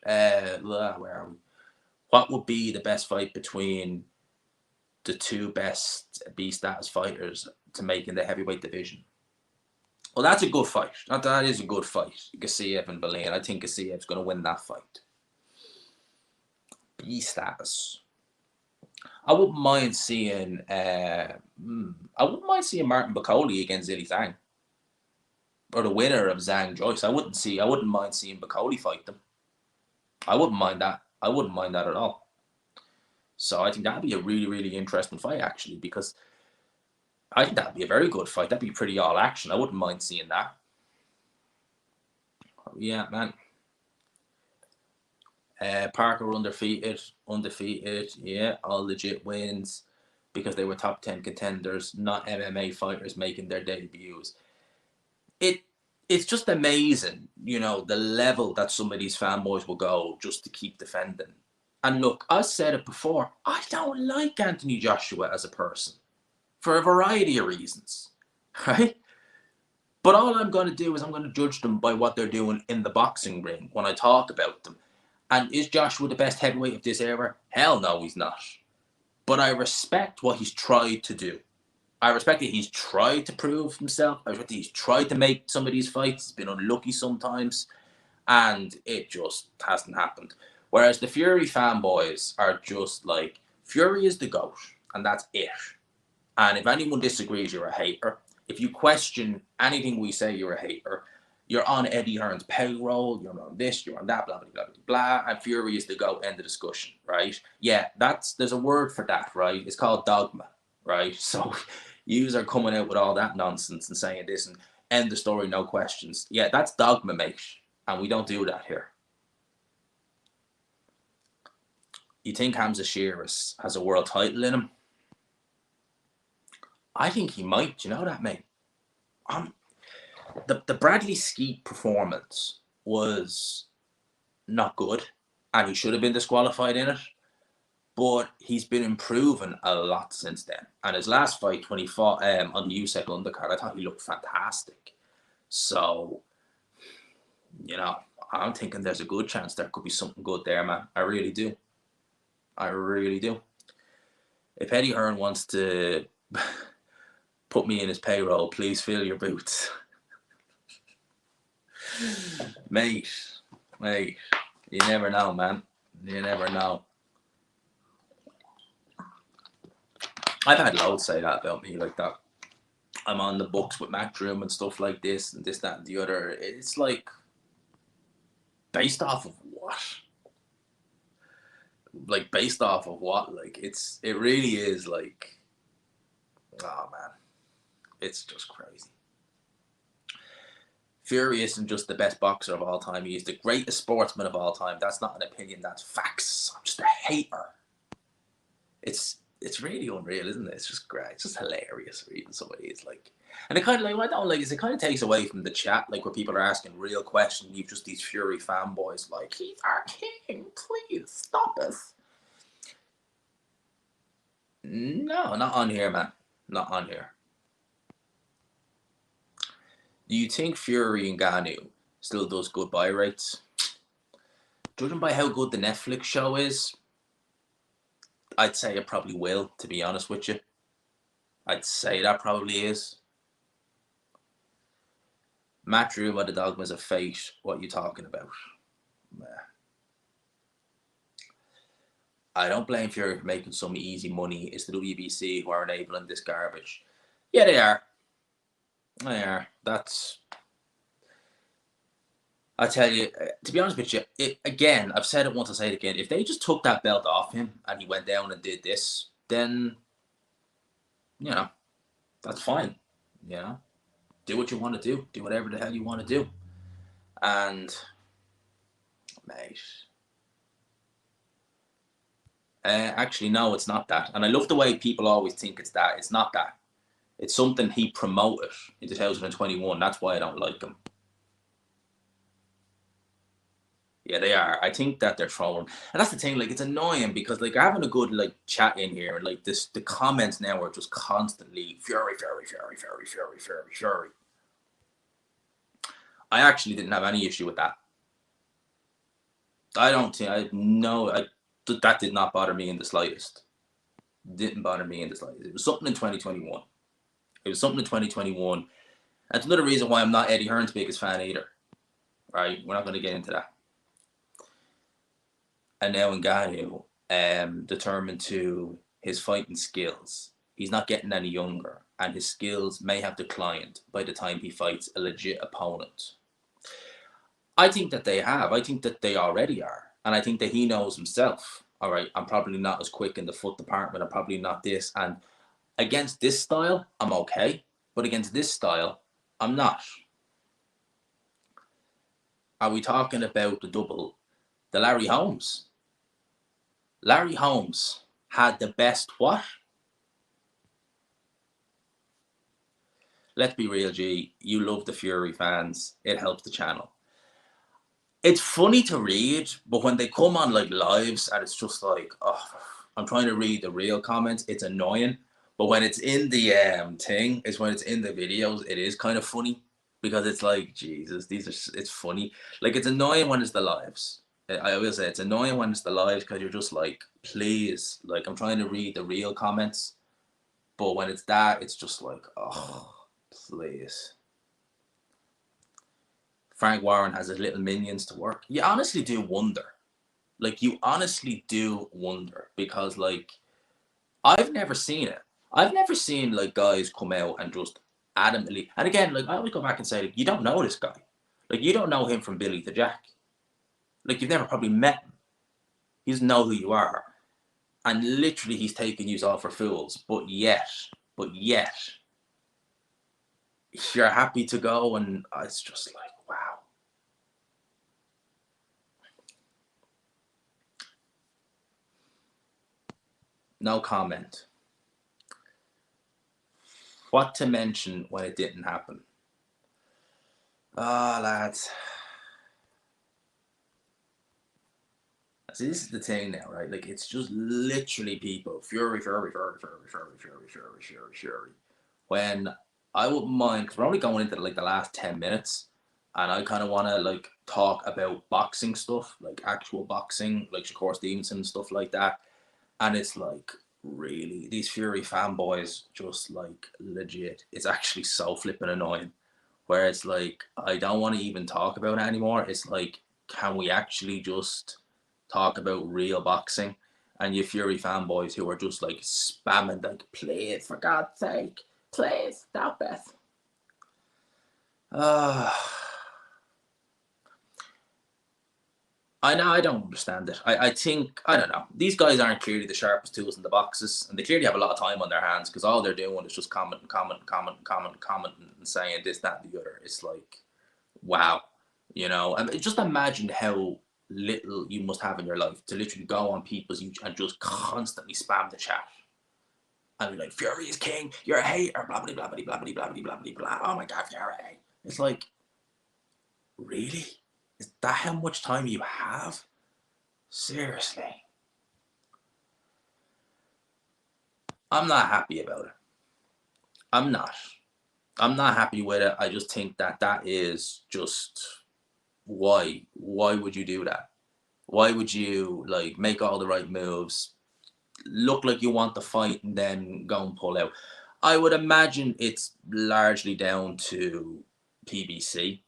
are we? What would be the best fight between the 2 best B-status fighters to make in the heavyweight division? Well, that's a good fight. That is a good fight. Gassiev and Belain. I think Gassiev's going to win that fight. B-status. I wouldn't mind seeing Martin Bakoli against Zhilei Zhang, or the winner of Zhang Joyce. I wouldn't mind seeing Bakoli fight them. I wouldn't mind that. At all. So I think that'd be a really, really interesting fight, actually, because I think that'd be a very good fight. That'd be pretty all action. I wouldn't mind seeing that. Yeah, man. Parker undefeated, yeah, all legit wins because they were top 10 contenders, not MMA fighters making their debuts. It's just amazing, the level that some of these fanboys will go just to keep defending. And look, I said it before, I don't like Anthony Joshua as a person for a variety of reasons, right? But all I'm going to do is I'm going to judge them by what they're doing in the boxing ring when I talk about them. And is Joshua the best heavyweight of this era? Hell no, he's not. But I respect what he's tried to do. I respect that he's tried to prove himself. I respect that he's tried to make some of these fights. He's been unlucky sometimes. And it just hasn't happened. Whereas the Fury fanboys are just like, Fury is the GOAT. And that's it. And if anyone disagrees, you're a hater. If you question anything we say, you're a hater. You're on Eddie Hearn's payroll, you're on this, you're on that, blah, blah, blah, blah, blah, and Fury is to go end the discussion, right? Yeah, there's a word for that, right? It's called dogma, right? So yous are coming out with all that nonsense and saying this and end the story, no questions. Yeah, that's dogma, mate, and we don't do that here. You think Hamza Shearis has a world title in him? I think he might. Do you know that, mate? The Bradley Skeet performance was not good, and he should have been disqualified in it. But he's been improving a lot since then. And his last fight, when he fought on the USEC undercard, I thought he looked fantastic. So, I'm thinking there's a good chance there could be something good there, man. I really do. I really do. If Eddie Hearn wants to put me in his payroll, please fill your boots. Mate, you never know, man. You never know. I've had loads say that about me, like that I'm on the books with Matchroom and stuff like this, and this, that, and the other. It's like, based off of what? Like, based off of what? Like, it really is like, oh man, it's just crazy. Fury isn't just the best boxer of all time. He's the greatest sportsman of all time. That's not an opinion, that's facts. I'm just a hater. It's really unreal, isn't it? It's just great. It's just hilarious reading some of these. Like, and it kind of, like, what I don't like is it kind of takes away from the chat, like, where people are asking real questions. You've just these Fury fanboys like, he's our king, please stop us. No, not on here, man. Not on here. Do you think Fury and Ngannou still does good buy rates? Judging by how good the Netflix show is, I'd say it probably will, to be honest with you. I'd say that probably is. Matchroom by the Dogmas of Fate, what are you talking about? I don't blame Fury for making some easy money. It's the WBC who are enabling this garbage. Yeah, they are. They are. I tell you, to be honest with you, again, I've said it once, I'll say it again. If they just took that belt off him and he went down and did this, then, that's fine. Do what you want to do. Do whatever the hell you want to do. And, mate, actually, no, it's not that. And I love the way people always think it's that. It's not that. It's something he promoted in 2021. That's why I don't like him. Yeah, they are. I think that they're trolling. And that's the thing, like, it's annoying because, like, having a good, like, chat in here, and, like, the comments now are just constantly Fury. I actually didn't have any issue with that. That did not bother me in the slightest. Didn't bother me in the slightest. It was something in 2021. That's another reason why I'm not Eddie Hearn's biggest fan either. Right? We're not going to get into that. And now Ngannou, determined to his fighting skills. He's not getting any younger, and his skills may have declined by the time he fights a legit opponent. I think that they have. I think that they already are. And I think that he knows himself. All right, I'm probably not as quick in the foot department. I'm probably not this. And against this style, I'm okay. But against this style, I'm not. Are we talking about the Larry Holmes? Larry Holmes had the best what? Let's be real, G. You love the Fury fans. It helps the channel. It's funny to read, but when they come on like lives and it's just like, oh, I'm trying to read the real comments, it's annoying. But when it's in the when it's in the videos, it is kind of funny because it's like, Jesus, it's funny. Like, it's annoying when it's the lives. I always say it's annoying when it's the lives because you're just like, please, like, I'm trying to read the real comments. But when it's that, it's just like, oh, please. Frank Warren has his little minions to work. You honestly do wonder. Like, you honestly do wonder because, like, I've never seen it. I've never seen, like, guys come out and just adamantly, and again, like, I always go back and say, like, you don't know this guy. Like, you don't know him from Billy the Jack. Like, you've never probably met him. He doesn't know who you are. And literally, he's taking you all for fools. But yet, you're happy to go, and it's just like, wow. No comment. What to mention when it didn't happen? Ah, lads. See, this is the thing now, right? Like, it's just literally people. Fury. When I wouldn't mind, because we're only going into like the last 10 minutes, and I kind of want to like talk about boxing stuff, like actual boxing, like Shakur Stevenson and stuff like that. And it's like, really, these Fury fanboys, just like legit, it's actually so flipping annoying. Where it's like, I don't want to even talk about it anymore. It's like, can we actually just talk about real boxing? And you Fury fanboys who are just like spamming, like, please, for God's sake, please, stop it. I know, I don't understand it. I think, I don't know. These guys aren't clearly the sharpest tools in the boxes, and they clearly have a lot of time on their hands because all they're doing is just commenting and saying this, that, and the other. It's like, wow. You know, and just imagine how little you must have in your life to literally go on people's YouTube and just constantly spam the chat. And be like, Fury is king, you're a hater, blah, blah, blah, blah, blah, blah, blah, blah, blah, blah. Oh my God, Fury. It's like, really? Is that how much time you have? Seriously. I'm not happy about it. I'm not. I'm not happy with it. I just think that that is just, why? Why would you do that? Why would you like make all the right moves, look like you want the fight, and then go and pull out? I would imagine it's largely down to PBC.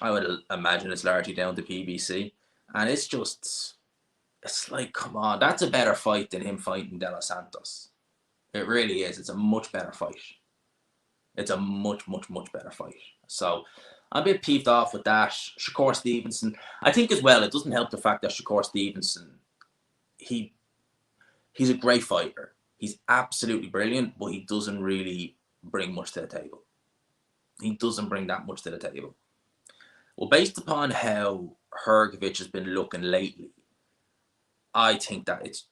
I would imagine it's largely down to PBC. And it's just, it's like, come on, that's a better fight than him fighting De Los Santos. It really is. It's a much better fight. It's a much, much, much better fight. So I'm a bit peeved off with that. Shakur Stevenson, I think as well, it doesn't help the fact that Shakur Stevenson, he's a great fighter. He's absolutely brilliant, but he doesn't really bring much to the table. He doesn't bring that much to the table. Well, based upon how Hrgovic has been looking lately, I think that it's,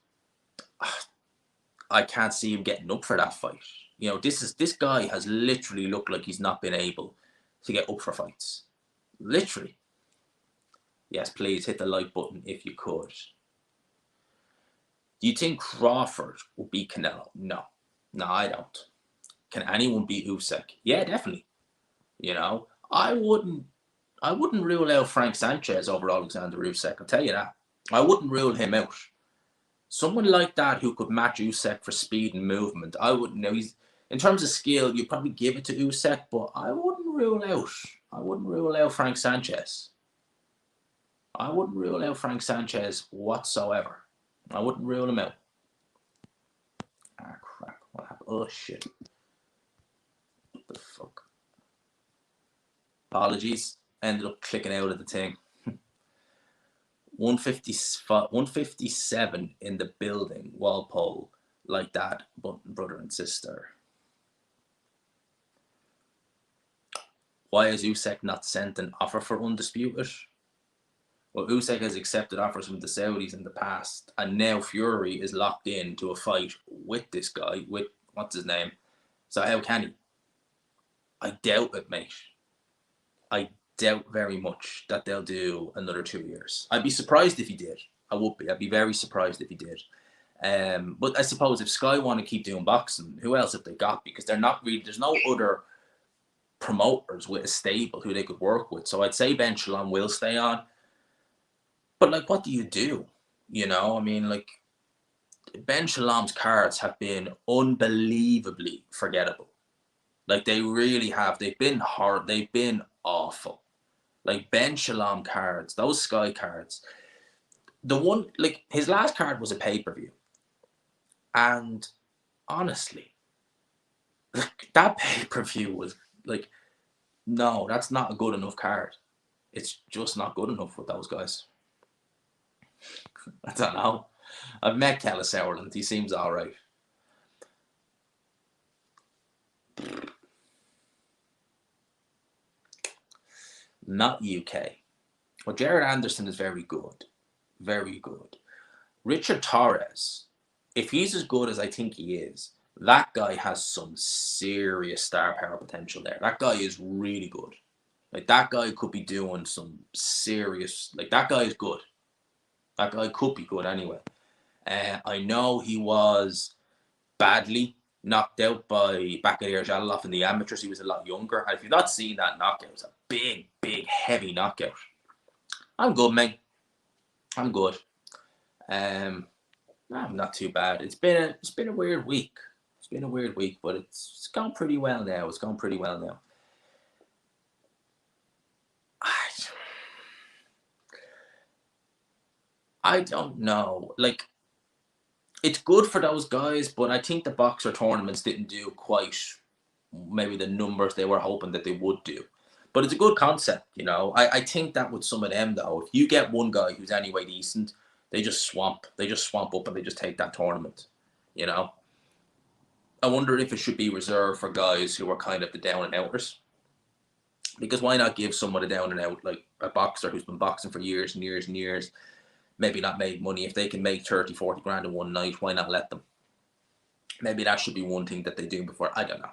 I can't see him getting up for that fight. You know, this guy has literally looked like he's not been able to get up for fights. Literally. Yes, please hit the like button if you could. Do you think Crawford will beat Canelo? No. No, I don't. Can anyone beat Usyk? Yeah, definitely. You know, I wouldn't rule out Frank Sanchez over Alexander Usyk. I'll tell you that. I wouldn't rule him out. Someone like that who could match Usyk for speed and movement, I wouldn't know. He's, in terms of skill, you'd probably give it to Usyk, but I wouldn't rule out Frank Sanchez. I wouldn't rule out Frank Sanchez whatsoever. I wouldn't rule him out. Ah, crap. What happened? Oh, shit. What the fuck? Apologies. Ended up clicking out of the thing. 157 in the building, Walpole, like that, brother and sister. Why has Usyk not sent an offer for Undisputed? Well, Usyk has accepted offers from the Saudis in the past, and now Fury is locked in to a fight with this guy, with, what's his name? So how can he? I doubt it, mate. I doubt very much that they'll do another 2 years. I'd be surprised if he did. I would be. I'd be very surprised if he did. But I suppose if Sky want to keep doing boxing, who else have they got? Because they're not really, there's no other promoters with a stable who they could work with. So I'd say Ben Shalom will stay on. But like, what do you do? You know, I mean, like, Ben Shalom's cards have been unbelievably forgettable. Like, they really have. They've been hard. They've been awful. Like, Ben Shalom cards, those Sky cards. The one, like, his last card was a pay-per-view. And honestly, that pay-per-view was, like, No, that's not a good enough card. It's just not good enough with those guys. I don't know. I've met Kellis Sauerland. He seems all right. Not UK. Well, Jared Anderson is very good. Very good. Richard Torres, if he's as good as I think he is, that guy has some serious star power potential there. That guy is really good. Like, that guy could be doing some serious. Like, that guy is good. That guy could be good anyway. I know he was badly knocked out by Bakir Jalilov in the amateurs. He was a lot younger. And if you've not seen that knockout, it was a big, big, heavy knockout. I'm good, mate. I'm good. I'm not too bad. It's been a weird week. It's been a weird week, but it's gone pretty well now. It's gone pretty well now. I don't know. Like, it's good for those guys, but I think the boxer tournaments didn't do quite maybe the numbers they were hoping that they would do. But it's a good concept, you know. I think that with some of them though, if you get one guy who's anyway decent, they just swamp up and they just take that tournament, you know. I wonder if it should be reserved for guys who are kind of the down and outers. Because why not give someone a down and out, like a boxer who's been boxing for years and years and years, maybe not made money. If they can make 30, 40 grand in one night, why not let them? Maybe that should be one thing that they do before. I don't know.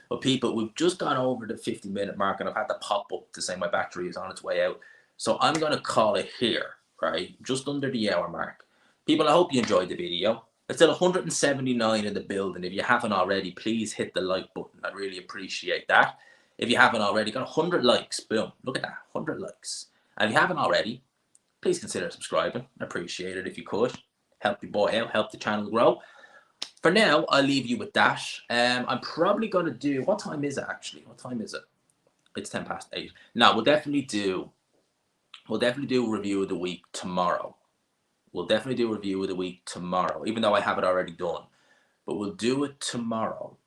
But people, we've just gone over the 50-minute mark and I've had to pop up to say my battery is on its way out. So I'm going to call it here, right? Just under the hour mark. People, I hope you enjoyed the video. It's at 179 in the building. If you haven't already, please hit the like button. I'd really appreciate that. If you haven't already, got 100 likes. Boom. Look at that. 100 likes. And if you haven't already, please consider subscribing. I appreciate it if you could. Help your boy out. Help the channel grow. For now, I'll leave you with that. I'm probably going to do... What time is it, actually? What time is it? It's 8:10. No, we'll definitely do a review of the week tomorrow. We'll definitely do a review of the week tomorrow, even though I have it already done. But we'll do it tomorrow.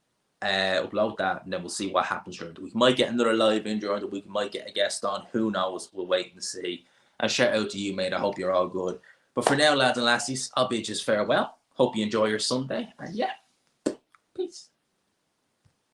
Upload that, and then we'll see what happens during the week. Might get another live in during the week. Might get a guest on. Who knows? We'll wait and see. And shout out to you, mate. I hope you're all good. But for now, lads and lassies, I'll bid you farewell. Hope you enjoy your Sunday. And yeah, peace.